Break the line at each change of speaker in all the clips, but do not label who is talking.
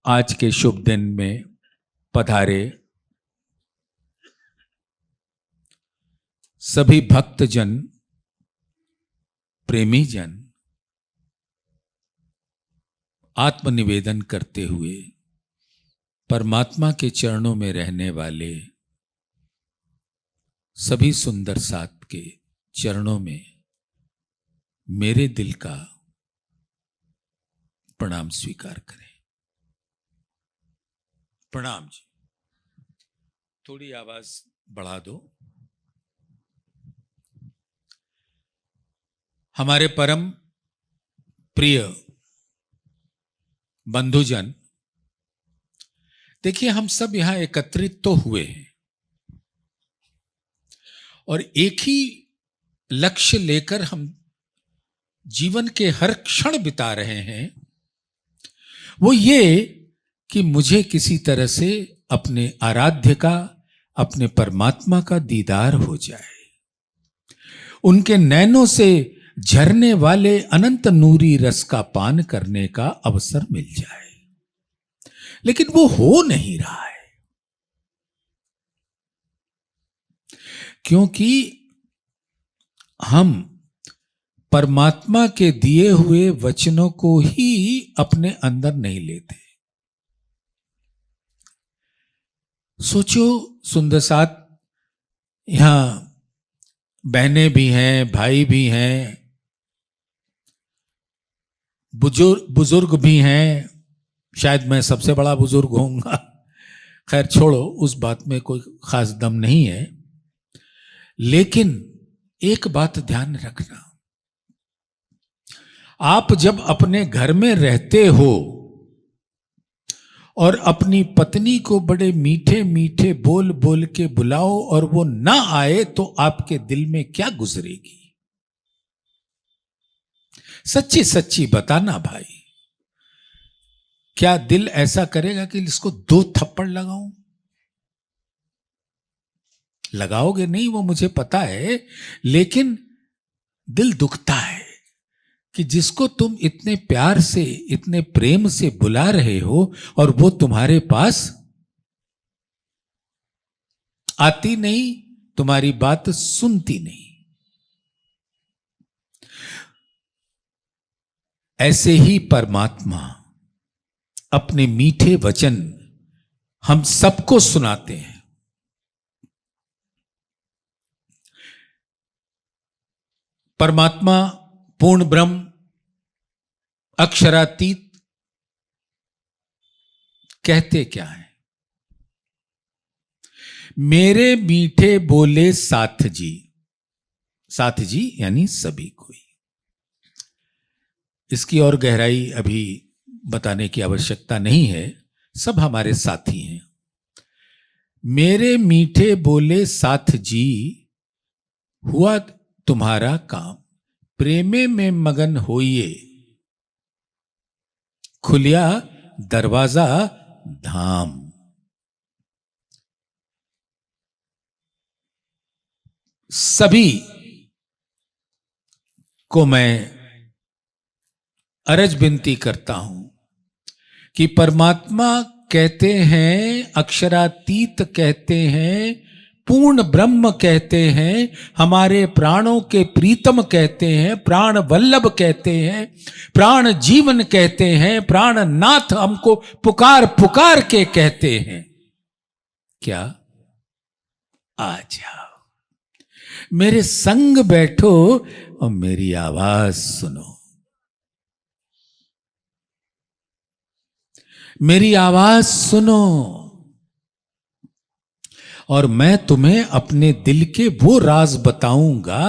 आज के शुभ दिन में पधारे सभी भक्तजन, प्रेमी जन आत्मनिवेदन करते हुए परमात्मा के चरणों में रहने वाले सभी सुंदर साथ के चरणों में मेरे दिल का प्रणाम स्वीकार करें। प्रणाम जी। थोड़ी आवाज बढ़ा दो। हमारे परम प्रिय बंधुजन, देखिए हम सब यहां एकत्रित तो हुए हैं और एक ही लक्ष्य लेकर हम जीवन के हर क्षण बिता रहे हैं, वो ये कि मुझे किसी तरह से अपने आराध्य का, अपने परमात्मा का दीदार हो जाए, उनके नैनों से झरने वाले अनंत नूरी रस का पान करने का अवसर मिल जाए, लेकिन वो हो नहीं रहा है क्योंकि हम परमात्मा के दिए हुए वचनों को ही अपने अंदर नहीं लेते। सोचो सुंदर साथ, यहां बहनें भी हैं, भाई भी हैं, बुजुर्ग भी हैं। शायद मैं सबसे बड़ा बुजुर्ग होऊंगा, खैर छोड़ो, उस बात में कोई खास दम नहीं है। लेकिन एक बात ध्यान रखना, आप जब अपने घर में रहते हो और अपनी पत्नी को बड़े मीठे मीठे बोल बोल के बुलाओ और वो ना आए तो आपके दिल में क्या गुजरेगी? सच्ची सच्ची बताना भाई, क्या दिल ऐसा करेगा कि इसको 2 थप्पड़ लगाऊं? लगाओगे नहीं, वो मुझे पता है, लेकिन दिल दुखता है कि जिसको तुम इतने प्यार से, इतने प्रेम से बुला रहे हो और वो तुम्हारे पास आती नहीं, तुम्हारी बात सुनती नहीं। ऐसे ही परमात्मा अपने मीठे वचन हम सबको सुनाते हैं। परमात्मा पूर्ण ब्रह्म अक्षरातीत कहते क्या है? मेरे मीठे बोले साथ जी। साथ जी यानी सभी कोई। इसकी और गहराई अभी बताने की आवश्यकता नहीं है, सब हमारे साथी हैं। मेरे मीठे बोले साथ जी, हुआ तुम्हारा काम, प्रेमे में मगन होइए, खुलिया दरवाजा धाम। सभी को मैं अरज विनती करता हूं कि परमात्मा कहते हैं, अक्षरातीत कहते हैं, पूर्ण ब्रह्म कहते हैं, हमारे प्राणों के प्रीतम कहते हैं, प्राण वल्लभ कहते हैं, प्राण जीवन कहते हैं, प्राण नाथ हमको पुकार पुकार के कहते हैं, क्या आ जाओ, मेरे संग बैठो और मेरी आवाज सुनो, मेरी आवाज सुनो और मैं तुम्हें अपने दिल के वो राज बताऊंगा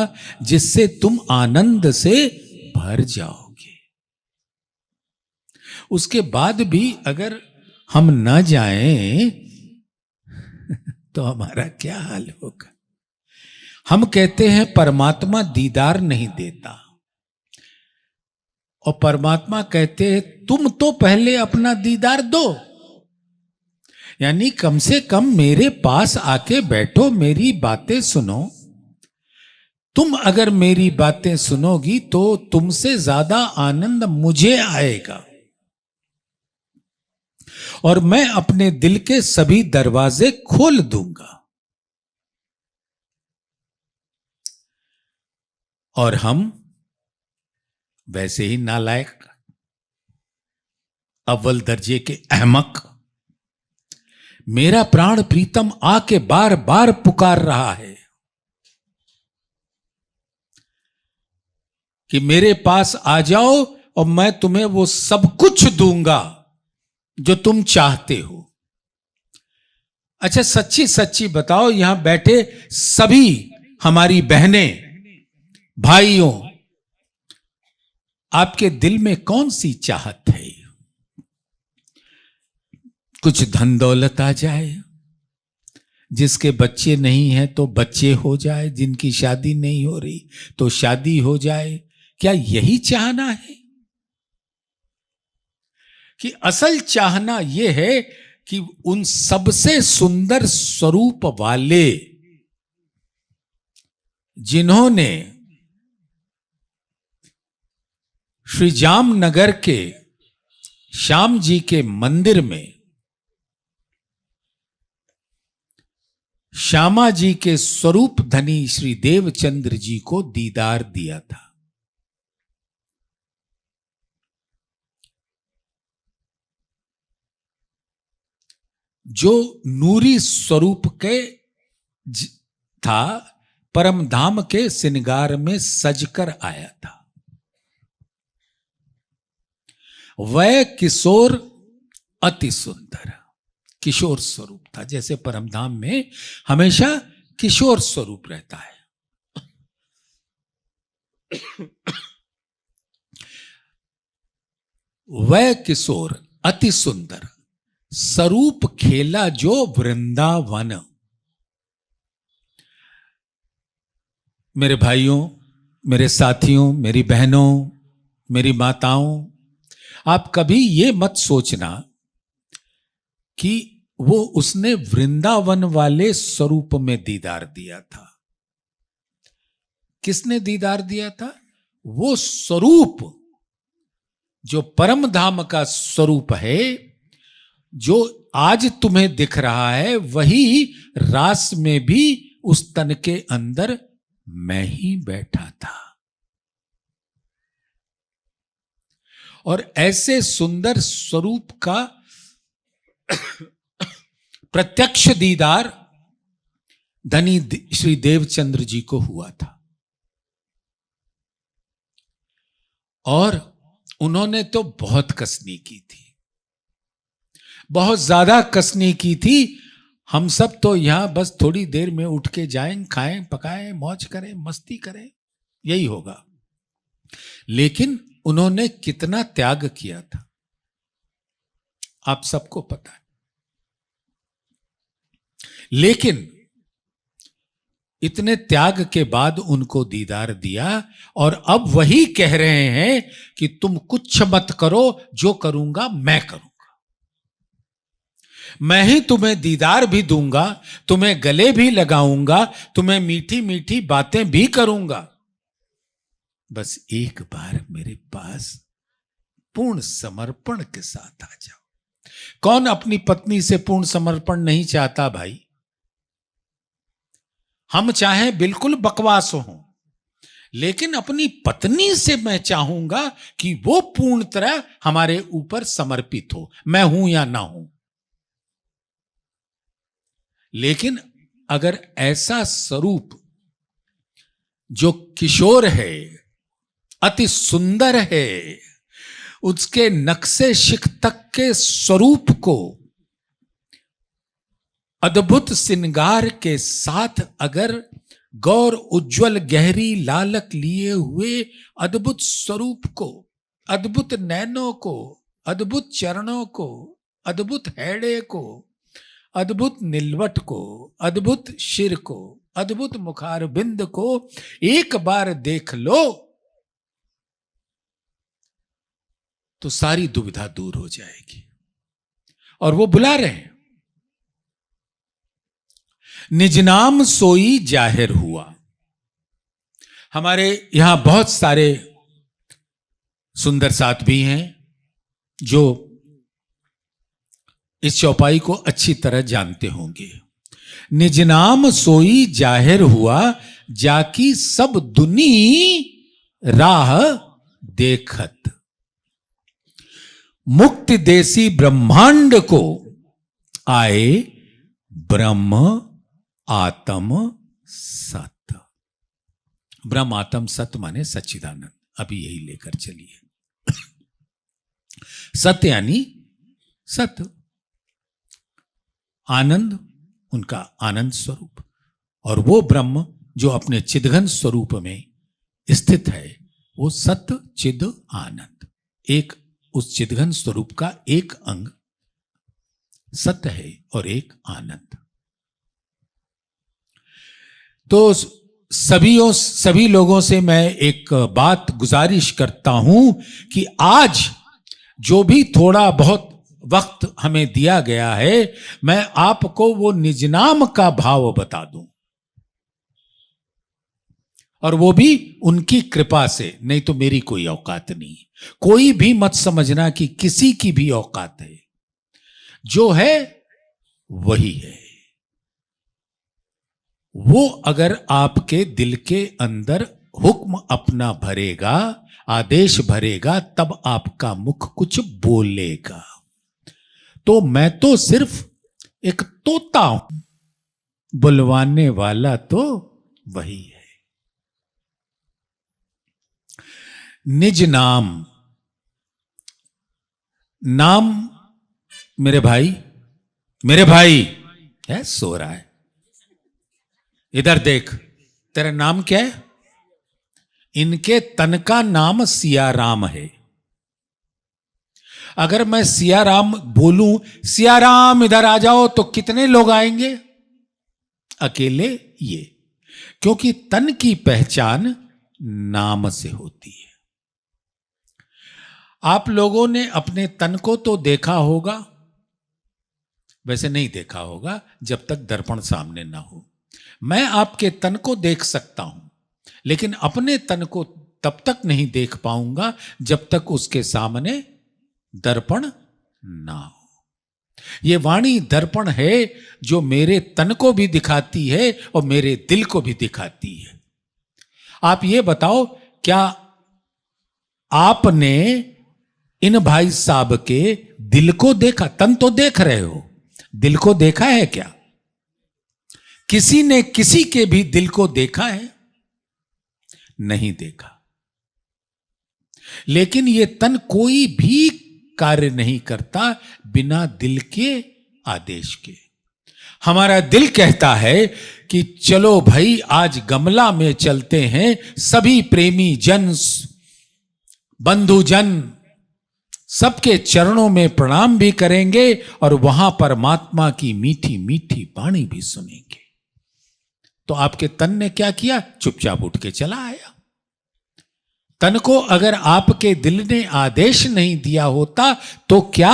जिससे तुम आनंद से भर जाओगे। उसके बाद भी अगर हम ना जाएं तो हमारा क्या हाल होगा? हम कहते हैं परमात्मा दीदार नहीं देता, और परमात्मा कहते हैं तुम तो पहले अपना दीदार दो, यानी कम से कम मेरे पास आके बैठो, मेरी बातें सुनो। तुम अगर मेरी बातें सुनोगी तो तुमसे ज्यादा आनंद मुझे आएगा। और मैं अपने दिल के सभी दरवाजे खोल दूंगा। और हम वैसे ही नालायक, अव्वल दर्जे के अहमक, मेरा प्राण प्रीतम आके बार बार पुकार रहा है कि मेरे पास आ जाओ और मैं तुम्हें वो सब कुछ दूंगा जो तुम चाहते हो। अच्छा, सच्ची सच्ची बताओ, यहां बैठे सभी हमारी बहनें, भाइयों, आपके दिल में कौन सी चाहत है? कुछ धन दौलत आ जाए, जिसके बच्चे नहीं हैं तो बच्चे हो जाए, जिनकी शादी नहीं हो रही तो शादी हो जाए। क्या यही चाहना है? कि असल चाहना यह है कि उन सबसे सुंदर स्वरूप वाले, जिन्होंने श्री जामनगर के श्याम जी के मंदिर में श्यामा जी के स्वरूप धनी श्री देवचंद्र जी को दीदार दिया था, जो नूरी स्वरूप के था, परम धाम के श्रृंगार में सजकर आया था। वह किशोर अति सुंदर किशोर स्वरूप था, जैसे परमधाम में हमेशा किशोर स्वरूप रहता है। वह किशोर अति सुंदर स्वरूप खेला जो वृंदावन। मेरे भाइयों, मेरे साथियों, मेरी बहनों, मेरी माताओं, आप कभी ये मत सोचना कि वो उसने वृंदावन वाले स्वरूप में दीदार दिया था। किसने दीदार दिया था? वो स्वरूप जो परम धाम का स्वरूप है, जो आज तुम्हें दिख रहा है, वही रास में भी उस तन के अंदर मैं ही बैठा था। और ऐसे सुंदर स्वरूप का प्रत्यक्ष दीदार धनी श्री देवचंद्र जी को हुआ था। और उन्होंने तो बहुत कसनी की थी, बहुत ज्यादा कसनी की थी। हम सब तो यहां बस थोड़ी देर में उठ के जाएं, खाएं, पकाएं, मौज करें, मस्ती करें, यही होगा। लेकिन उन्होंने कितना त्याग किया था, आप सबको पता है। लेकिन इतने त्याग के बाद उनको दीदार दिया, और अब वही कह रहे हैं कि तुम कुछ मत करो, जो करूंगा मैं करूंगा। मैं ही तुम्हें दीदार भी दूंगा, तुम्हें गले भी लगाऊंगा, तुम्हें मीठी मीठी बातें भी करूंगा। बस एक बार मेरे पास पूर्ण समर्पण के साथ आ जाओ। कौन अपनी पत्नी से पूर्ण समर्पण नहीं चाहता भाई? हम चाहें बिल्कुल बकवास हो, लेकिन अपनी पत्नी से मैं चाहूंगा कि वो पूर्ण तरह हमारे ऊपर समर्पित हो, मैं हूं या ना हूं। लेकिन अगर ऐसा स्वरूप जो किशोर है, अति सुंदर है, उसके नक्शे शिख तक के स्वरूप को अद्भुत श्रृंगार के साथ अगर गौर उज्जवल गहरी लालक लिए हुए अद्भुत स्वरूप को, अद्भुत नैनों को, अद्भुत चरणों को, अद्भुत हैड़े को, अद्भुत नीलवट को, अद्भुत शिर को, अद्भुत मुखारबिंद को एक बार देख लो तो सारी दुविधा दूर हो जाएगी। और वो बुला रहे हैं, निज नाम सोई जाहिर हुआ। हमारे यहां बहुत सारे सुंदर साथ भी हैं जो इस चौपाई को अच्छी तरह जानते होंगे। निज नाम सोई जाहिर हुआ, जाकी सब दुनी राह देखत। मुक्ति देसी ब्रह्मांड को आए, ब्रह्म आत्म सत। ब्रह्म आत्म सत माने सच्चिदानंद। अभी यही लेकर चलिए। सत्य यानी सत्य, आनंद उनका आनंद स्वरूप, और वो ब्रह्म जो अपने चिदघन स्वरूप में स्थित है, वो सत्य चिद आनंद। एक उस चिदघन स्वरूप का एक अंग सत्य है और एक आनंद। तो सभी लोगों से मैं एक बात गुजारिश करता हूं कि आज जो भी थोड़ा बहुत वक्त हमें दिया गया है, मैं आपको वो निज नाम का भाव बता दूं, और वो भी उनकी कृपा से, नहीं तो मेरी कोई औकात नहीं। कोई भी मत समझना कि किसी की भी औकात है। जो है वही है। वो अगर आपके दिल के अंदर हुक्म अपना भरेगा, आदेश भरेगा, तब आपका मुख कुछ बोलेगा। तो मैं तो सिर्फ एक तोता हूं, बुलवाने वाला तो वही है। निज नाम, नाम मेरे भाई है, सो रहा है। इधर देख, तेरा नाम क्या है? इनके तन का नाम सियाराम है। अगर मैं सियाराम बोलूं, सियाराम इधर आ जाओ, तो कितने लोग आएंगे? अकेले ये, क्योंकि तन की पहचान नाम से होती है। आप लोगों ने अपने तन को तो देखा होगा, वैसे नहीं देखा होगा जब तक दर्पण सामने ना हो। मैं आपके तन को देख सकता हूं, लेकिन अपने तन को तब तक नहीं देख पाऊंगा जब तक उसके सामने दर्पण ना हो। ये वाणी दर्पण है जो मेरे तन को भी दिखाती है और मेरे दिल को भी दिखाती है। आप ये बताओ, क्या आपने इन भाई साहब के दिल को देखा? तन तो देख रहे हो, दिल को देखा है क्या? किसी ने किसी के भी दिल को देखा है? नहीं देखा। लेकिन ये तन कोई भी कार्य नहीं करता बिना दिल के आदेश के। हमारा दिल कहता है कि चलो भाई, आज गमला में चलते हैं, सभी प्रेमी जन, बंधुजन सबके चरणों में प्रणाम भी करेंगे और वहां परमात्मा की मीठी मीठी वाणी भी सुनेंगे। तो आपके तन ने क्या किया? चुपचाप उठ के चला आया। तन को अगर आपके दिल ने आदेश नहीं दिया होता तो क्या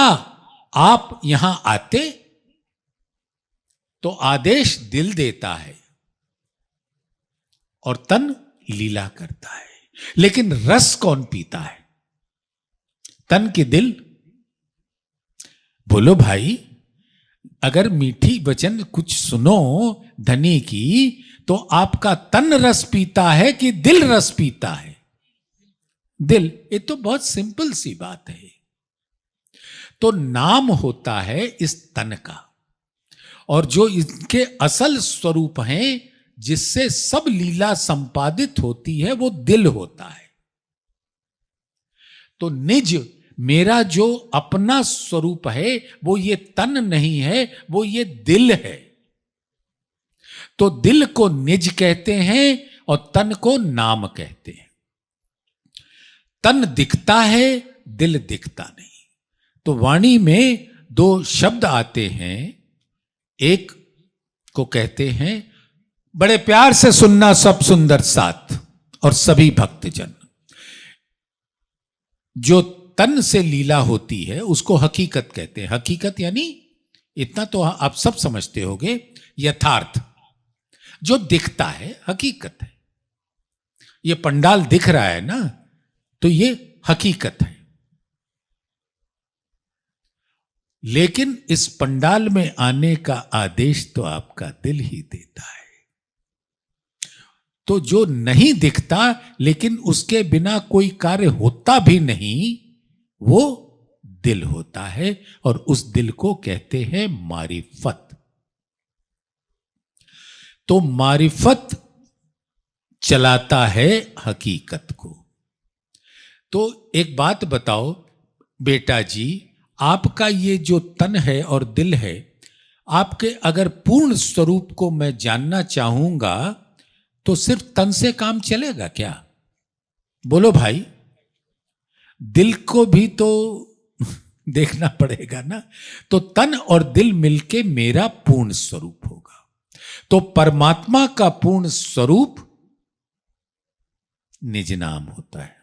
आप यहां आते? तो आदेश दिल देता है और तन लीला करता है। लेकिन रस कौन पीता है? तन की दिल? बोलो भाई, अगर मीठी वचन कुछ सुनो धनी की, तो आपका तन रस पीता है कि दिल रस पीता है? दिल। ये तो बहुत सिंपल सी बात है। तो नाम होता है इस तन का, और जो इनके असल स्वरूप हैं, जिससे सब लीला संपादित होती है, वो दिल होता है। तो निज, मेरा जो अपना स्वरूप है, वो ये तन नहीं है, वो ये दिल है। तो दिल को निज कहते हैं और तन को नाम कहते हैं। तन दिखता है, दिल दिखता नहीं। तो वाणी में दो शब्द आते हैं। एक को कहते हैं, बड़े प्यार से सुनना सब सुंदर साथ और सभी भक्तजन। जो तन से लीला होती है उसको हकीकत कहते हैं। हकीकत यानी, इतना तो आप सब समझते होंगे, यथार्थ जो दिखता है हकीकत है। ये पंडाल दिख रहा है ना, तो ये हकीकत है। लेकिन इस पंडाल में आने का आदेश तो आपका दिल ही देता है। तो जो नहीं दिखता लेकिन उसके बिना कोई कार्य होता भी नहीं, वो दिल होता है, और उस दिल को कहते हैं मारिफत। तो मारिफत चलाता है हकीकत को। तो एक बात बताओ बेटा जी, आपका ये जो तन है और दिल है, आपके अगर पूर्ण स्वरूप को मैं जानना चाहूंगा तो सिर्फ तन से काम चलेगा क्या? बोलो भाई, दिल को भी तो देखना पड़ेगा ना। तो तन और दिल मिलके मेरा पूर्ण स्वरूप होगा। तो परमात्मा का पूर्ण स्वरूप निज नाम होता है।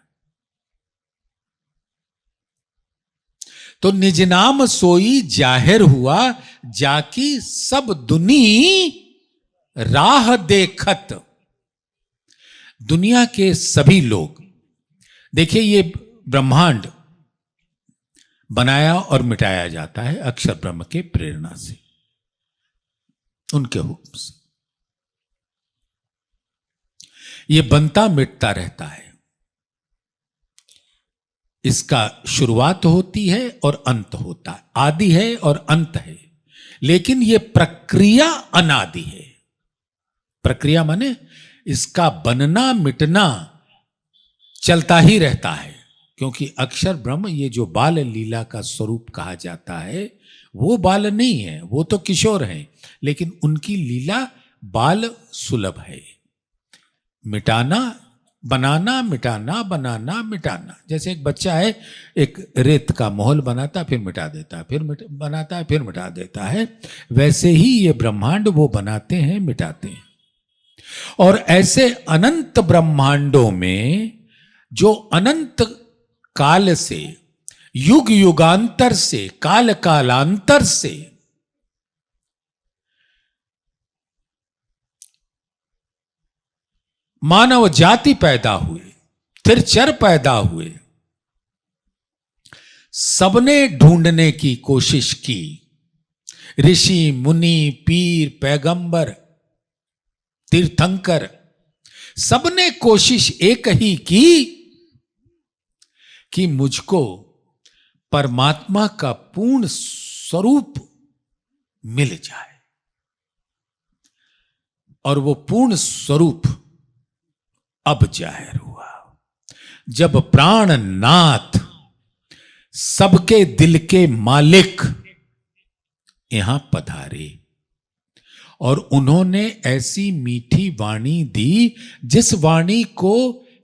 तो निज नाम सोई जाहिर हुआ, जाकी सब दुनी राह देखत। दुनिया के सभी लोग, देखिए ये ब्रह्मांड बनाया और मिटाया जाता है अक्षर ब्रह्म के प्रेरणा से, उनके हुक्म से। ये बनता मिटता रहता है। इसका शुरुआत होती है और अंत होता है, आदि है और अंत है। लेकिन ये प्रक्रिया अनादि है। प्रक्रिया माने इसका बनना मिटना चलता ही रहता है, क्योंकि अक्षर ब्रह्म ये जो बाल लीला का स्वरूप कहा जाता है, वो बाल नहीं है, वो तो किशोर हैं, लेकिन उनकी लीला बाल सुलभ है। मिटाना, बनाना, मिटाना, बनाना, मिटाना। जैसे एक बच्चा है, एक रेत का महल बनाता, फिर मिटा देता है, फिर बनाता है, फिर मिटा देता है। वैसे ही ये ब्रह्मांड वो बनाते हैं, मिटाते हैं। और ऐसे अनंत ब्रह्मांडों में जो अनंत काल से, युग युगांतर से, काल कालांतर से मानव जाति पैदा हुए, फिर चर पैदा हुए, सबने ढूंढने की कोशिश की। ऋषि, मुनि, पीर, पैगंबर, तीर्थंकर, सबने कोशिश एक ही की कि मुझको परमात्मा का पूर्ण स्वरूप मिल जाए। और वो पूर्ण स्वरूप अब जाहिर हुआ, जब प्राणनाथ, सबके दिल के मालिक यहां पधारे। और उन्होंने ऐसी मीठी वाणी दी, जिस वाणी को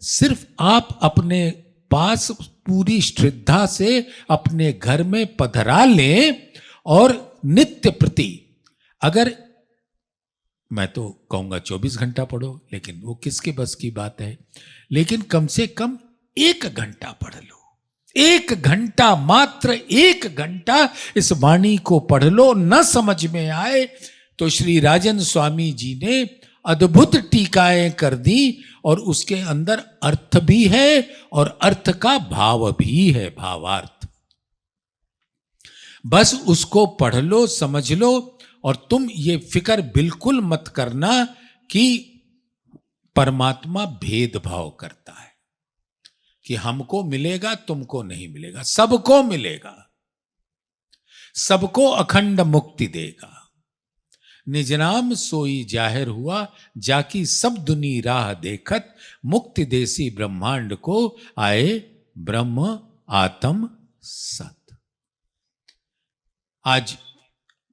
सिर्फ आप अपने पास पूरी श्रद्धा से अपने घर में पधरा लें, और नित्य प्रति, अगर मैं तो कहूंगा 24 घंटा पढ़ो, लेकिन वो किसके बस की बात है, लेकिन कम से कम 1 घंटा पढ़ लो। 1 घंटा, मात्र 1 घंटा इस वाणी को पढ़ लो। न समझ में आए तो श्री राजन स्वामी जी ने अद्भुत टीकाएं कर दी, और उसके अंदर अर्थ भी है और अर्थ का भाव भी है, भावार्थ। बस उसको पढ़ लो, समझ लो, और तुम ये फिक्र बिल्कुल मत करना कि परमात्मा भेदभाव करता है, कि हमको मिलेगा तुमको नहीं मिलेगा। सबको मिलेगा, सबको अखंड मुक्ति देगा। निज नाम सोई जाहिर हुआ, जाकी सब दुनी राह देखत। मुक्ति देसी ब्रह्मांड को आए ब्रह्म आत्म सत। आज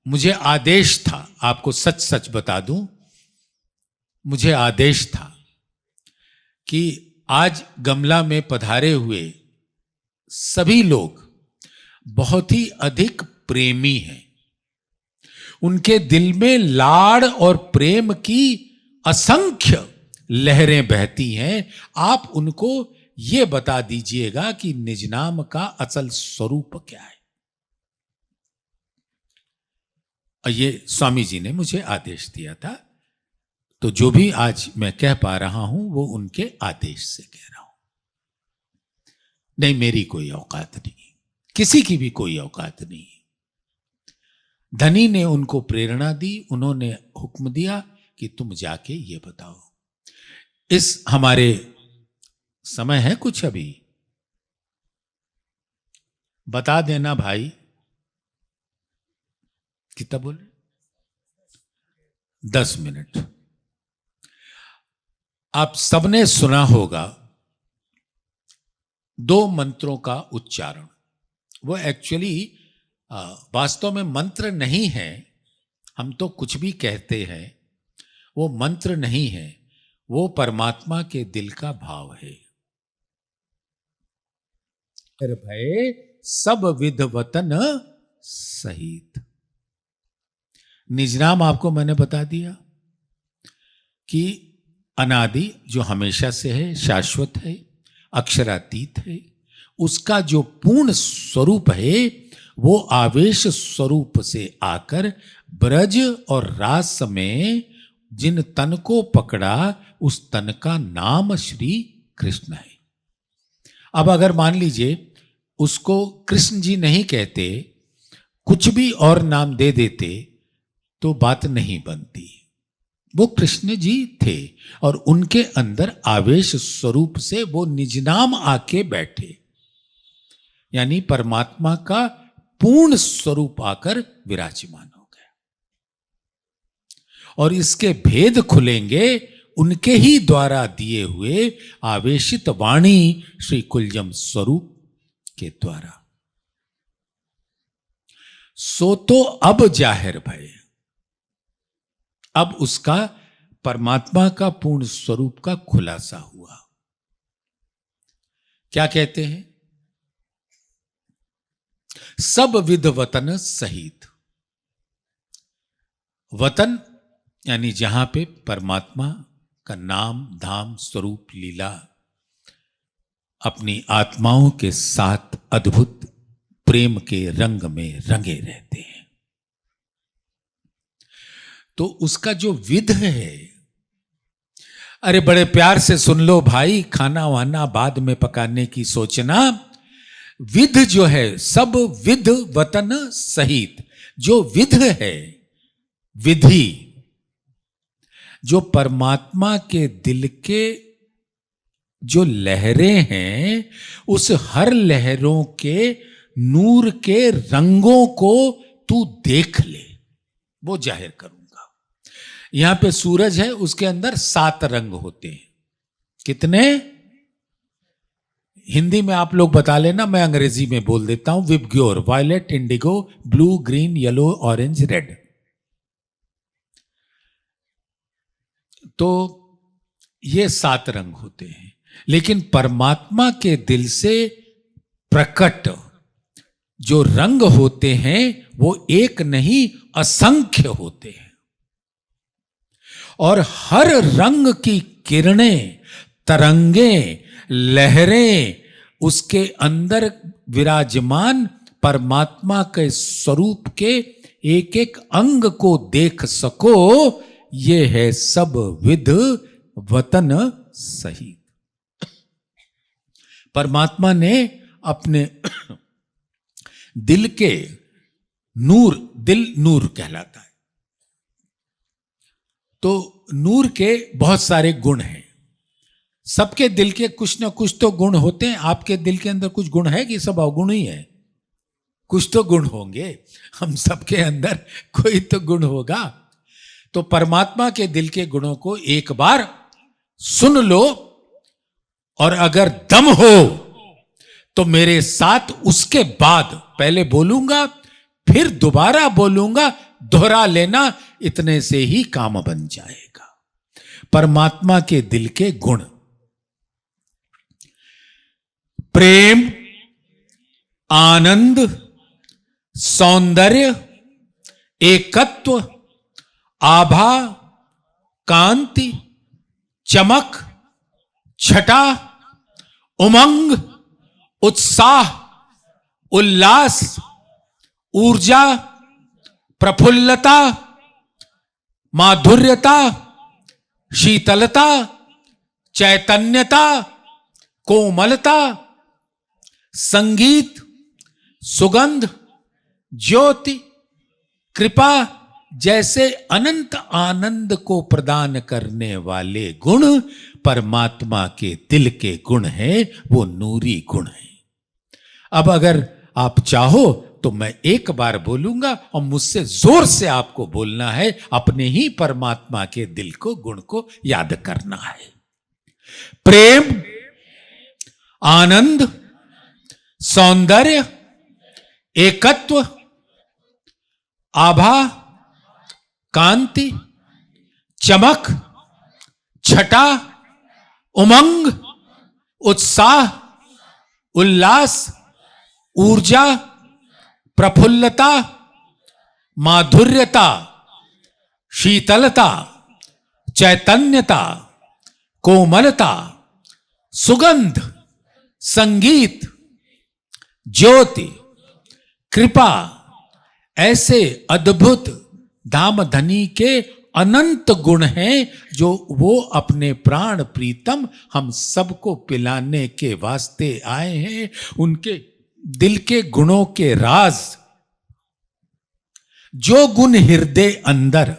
मुझे आदेश था, आपको सच सच बता दूं, मुझे आदेश था कि आज गमला में पधारे हुए सभी लोग बहुत ही अधिक प्रेमी हैं। उनके दिल में लाड़ और प्रेम की असंख्य लहरें बहती हैं। आप उनको ये बता दीजिएगा कि निज नाम का असल स्वरूप क्या है। और ये स्वामी जी ने मुझे आदेश दिया था, तो जो भी आज मैं कह पा रहा हूं वो उनके आदेश से कह रहा हूं। नहीं, मेरी कोई औकात नहीं, किसी की भी कोई औकात नहीं। धनी ने उनको प्रेरणा दी, उन्होंने हुक्म दिया कि तुम जाके ये बताओ। इस हमारे समय है कुछ अभी, बता देना भाई। कितना बोले? 10 मिनट। आप सबने सुना होगा 2 मंत्रों का उच्चारण। वो एक्चुअली वास्तव में मंत्र नहीं है, हम तो कुछ भी कहते हैं, वो मंत्र नहीं है, वो परमात्मा के दिल का भाव है। भय सब विध वतन सहित। निजनाम आपको मैंने बता दिया कि अनादि जो हमेशा से है, शाश्वत है, अक्षरातीत है, उसका जो पूर्ण स्वरूप है वो आवेश स्वरूप से आकर ब्रज और रास में जिन तन को पकड़ा उस तन का नाम श्री कृष्ण है। अब अगर मान लीजिए उसको कृष्ण जी नहीं कहते, कुछ भी और नाम दे देते तो बात नहीं बनती। वो कृष्ण जी थे और उनके अंदर आवेश स्वरूप से वो निज नाम आके बैठे, यानी परमात्मा का पूर्ण स्वरूप आकर विराजमान हो गया। और इसके भेद खुलेंगे उनके ही द्वारा दिए हुए आवेशित वाणी श्री कुलजम स्वरूप के द्वारा। सो तो अब जाहिर भय, अब उसका परमात्मा का पूर्ण स्वरूप का खुलासा हुआ। क्या कहते हैं? सब विध वतन सहित। वतन यानी जहां पे परमात्मा का नाम धाम स्वरूप लीला अपनी आत्माओं के साथ अद्भुत प्रेम के रंग में रंगे रहते हैं, तो उसका जो विध है, अरे बड़े प्यार से सुन लो भाई, खाना वाना बाद में पकाने की सोचना। विध जो है सब विध वतन सहित, जो विध है, विधि, जो परमात्मा के दिल के जो लहरें हैं, उस हर लहरों के नूर के रंगों को तू देख ले, वो जाहिर करूंगा। यहां पे सूरज है, उसके अंदर 7 रंग होते हैं। कितने? हिंदी में आप लोग बता लेना, मैं अंग्रेजी में बोल देता हूं। VIBGYOR, violet, indigo, blue, green, yellow, orange, red. तो ये 7 रंग होते हैं, लेकिन परमात्मा के दिल से प्रकट जो रंग होते हैं वो एक नहीं असंख्य होते हैं, और हर रंग की किरणें, तरंगें, लहरें उसके अंदर विराजमान परमात्मा के स्वरूप के एक एक अंग को देख सको, ये है सब विध वतन सहित। परमात्मा ने अपने दिल के नूर, दिल नूर कहलाता है, तो नूर के बहुत सारे गुण हैं। सबके दिल के कुछ ना कुछ तो गुण होते हैं। आपके दिल के अंदर कुछ गुण है कि सब अवगुण ही है? कुछ तो गुण होंगे, हम सबके अंदर कोई तो गुण होगा। तो परमात्मा के दिल के गुणों को एक बार सुन लो, और अगर दम हो तो मेरे साथ उसके बाद पहले बोलूंगा, फिर दोबारा बोलूंगा, दोहरा लेना, इतने से ही काम बन जाएगा। परमात्मा के दिल के गुण: प्रेम, आनंद, सौंदर्य, एकत्व, आभा, कांति, चमक, छटा, उमंग, उत्साह, उल्लास, ऊर्जा, प्रफुल्लता, माधुर्यता, शीतलता, चैतन्यता, कोमलता, संगीत, सुगंध, ज्योति, कृपा जैसे अनंत आनंद को प्रदान करने वाले गुण परमात्मा के दिल के गुण हैं, वो नूरी गुण है। अब अगर आप चाहो तो मैं एक बार बोलूंगा और मुझसे जोर से आपको बोलना है, अपने ही परमात्मा के दिल को गुण को याद करना है। प्रेम, आनंद, सौंदर्य, एकत्व, आभा, कांति, चमक, छटा, उमंग, उत्साह, उल्लास, ऊर्जा, प्रफुल्लता, माधुर्यता, शीतलता, चैतन्यता, कोमलता, सुगंध, संगीत, ज्योति, कृपा, ऐसे अद्भुत धाम धनी के अनंत गुण हैं जो वो अपने प्राण प्रीतम हम सबको पिलाने के वास्ते आए हैं। उनके दिल के गुणों के राज, जो गुण हृदय अंदर,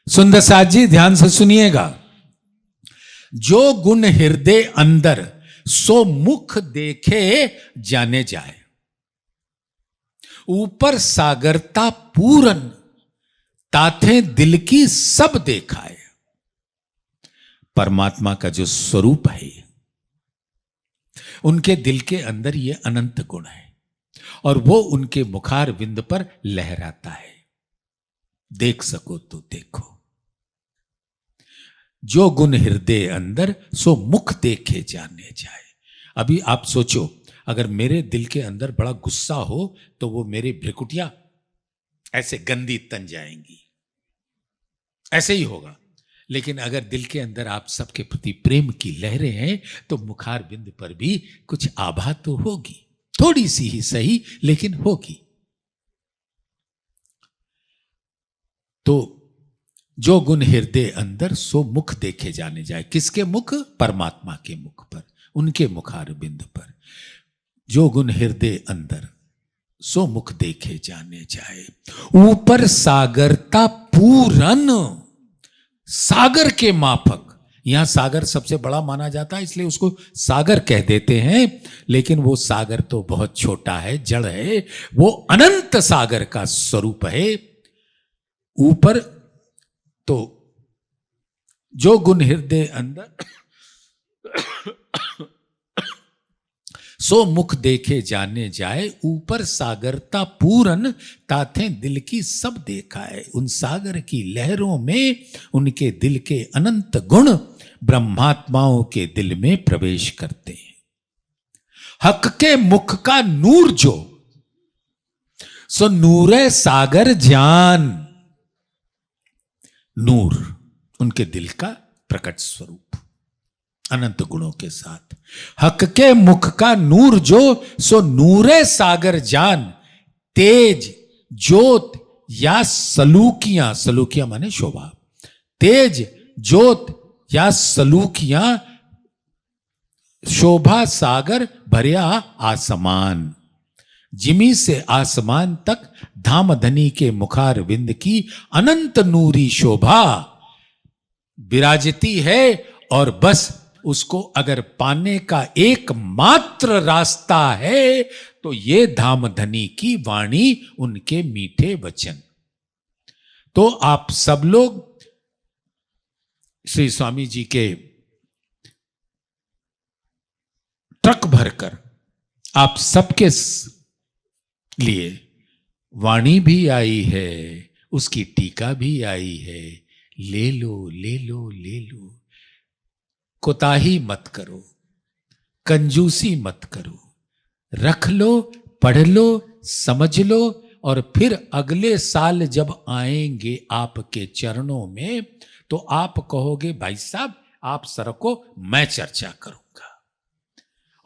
सुंदर साथ जी ध्यान से सुनिएगा, जो गुण हृदय अंदर सो मुख देखे जाने जाए, ऊपर सागरता पूरन ताथे दिल की सब देखाए। परमात्मा का जो स्वरूप है, उनके दिल के अंदर ये अनंत गुण है और वो उनके मुखार विंद पर लहराता है। देख सको तो देखो, जो गुण हृदय अंदर सो मुख देखे जाने जाए। अभी आप सोचो, अगर मेरे दिल के अंदर बड़ा गुस्सा हो तो वो मेरी भ्रिकुटियां ऐसे गंदी तन जाएंगी, ऐसे ही होगा। लेकिन अगर दिल के अंदर आप सबके प्रति प्रेम की लहरें हैं तो मुखार बिंद पर भी कुछ आभा तो होगी, थोड़ी सी ही सही लेकिन होगी। तो जो गुण हृदय अंदर सो मुख देखे जाने जाए। किसके मुख? परमात्मा के मुख पर, उनके मुखार बिंद पर। जो गुण हृदय अंदर सो मुख देखे जाने जाए, ऊपर सागरता पूरन, सागर के माफक। यहां सागर सबसे बड़ा माना जाता है इसलिए उसको सागर कह देते हैं, लेकिन वो सागर तो बहुत छोटा है, जड़ है। वो अनंत सागर का स्वरूप है। ऊपर तो जो गुण हृदय अंदर सो मुख देखे जाने जाए, ऊपर सागरता पूरन ताथे दिल की सब देखा है। उन सागर की लहरों में उनके दिल के अनंत गुण ब्रह्मात्माओं के दिल में प्रवेश करते हैं। हक के मुख का नूर जो, सो नूरे सागर जान। नूर उनके दिल का प्रकट स्वरूप अनंत गुणों के साथ। हक के मुख का नूर जो, सो नूरे सागर जान। तेज, ज्योत या सलूकियां, सलूकियां माने शोभा, तेज, ज्योत या सलूकियां, शोभा सागर भरिया आसमान। जिमी से आसमान तक धाम धनी के मुखार विंद की अनंत नूरी शोभा विराजती है। और बस उसको अगर पाने का एकमात्र रास्ता है तो ये धाम धनी की वाणी, उनके मीठे वचन। तो आप सब लोग श्री स्वामी जी के ट्रक भरकर आप सबके लिए वाणी भी आई है, उसकी टीका भी आई है। ले लो, ले लो, ले लो। कोताही मत करो, कंजूसी मत करो, रख लो, पढ़ लो, समझ लो। और फिर अगले साल जब आएंगे आपके चरणों में तो आप कहोगे भाई साहब आप सरको, मैं चर्चा करूंगा।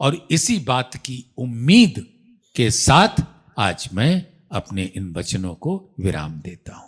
और इसी बात की उम्मीद के साथ आज मैं अपने इन वचनों को विराम देता हूं।